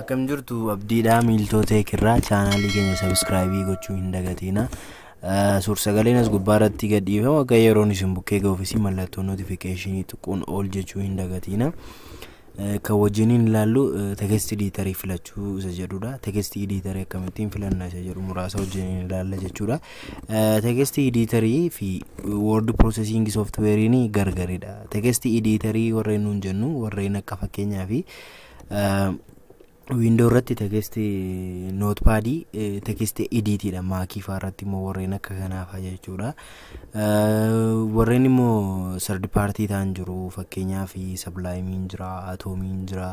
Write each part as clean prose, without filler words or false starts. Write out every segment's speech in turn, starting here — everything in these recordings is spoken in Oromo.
Akkam jirtu abdiidhaa miiltota kirraa chaanaalii keenya subscribe gochuu hin dagatina. Suur-sagaleen as gubbaarratti gadhiifama akka yeroon isin bukkee ga'uufis mallattoo notification tuquun ol jechuu hin dagatina. Kan wajjiniin ilaallu text editor filachuu isa jedhudha. Text editor akkamittiin filanna isa jedhu muraasa wajjiniin ilaalla jechuudha. Text editor fi word processing software ni gargaridha. Text editor warreen nuun jennu warreen akka fakkeenyaa fi Windows irratti text notepad text edit dha maakii faarratti immoo warreen akka kanaaf jechuudha. Warreen immoo third party ta'an jiru fakkeenyaa fi Sublime jira, Atom jira,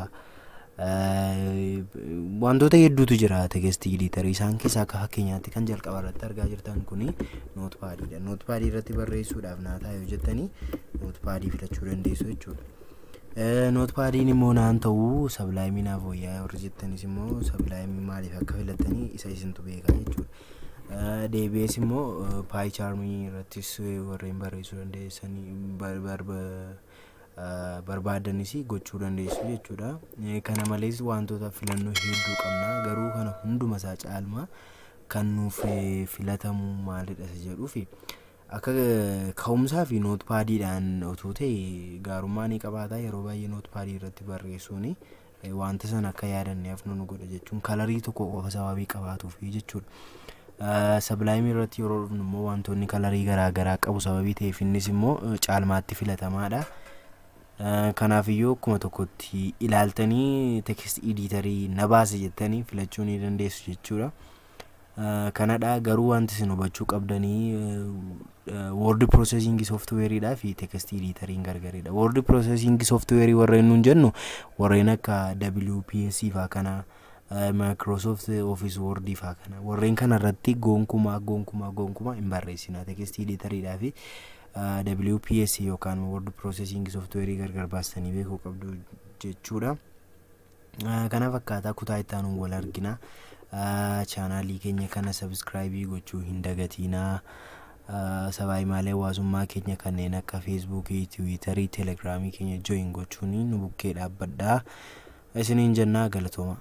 wantoota hedduutu jira text editor isaan keessaa akka fakkeenyaatti kan jalqaba irratti argaa jirtan kuni notepad dha. Notepad irratti barreessuudhaaf naataa yoo jettanii notepad filachuu dandeessu jechuudha. Notepad immoo naan ta'u Sublime naaf wayyaa warri jettanis immoo Sublime maaliif akka filattanii isa isintu beekaa jechuudha. DBS immoo PyCharm irrattis warreen barreessuu dandeessanii barbaadanis gochuu dandeessu jechuudha. Kana malees wantoota filannoo hedduu qabna garuu kana hunduma isaa caalmaa kan nuuf filatamu maalidha jedhuufi akka ka'umsaa fi notepadidhaan otoo ta'e gaarummaa ni qabaata. Yeroo baay'ee notepad irratti barreessuun wanta sana akka yaadanneef nu godha jechuun kalarii tokko qofa sababii qabaatuuf jechuudha. Sublime irratti yeroo dhufnu immoo wantoonni kalarii garaagaraa qabu sababii ta'eef innis immoo caalmaatti filatamaadha. Kanaaf iyyuu akkuma tokkotti ilaaltanii text editor na baase jettanii filachuu ni dandeessu jechuudha. Kanadha garuu wanti isin hubachuu qabdanii word processing software dha fi text editor gargaridha. Word processing software warreen nuun jennu warreen akka WPS faa kana Microsoft Office Word faa kana warreen kana irratti gonkumaa hin barreessina. Text editor dha fi WPS yookaan word processing software gargar baastanii beekuu qabdu jechuudha. Kanaaf akkaataa kutaa itti aanuun wal argina. Chaanaalii keenya kana subscribe gochuu hin dagatina. Sabaa malee hawaasummaa keenya kanneen akka Facebook, Twitter, Telegram keenya join gochuun nu bukkee dhaabbadhaa. Isiniin jennaa galatooma.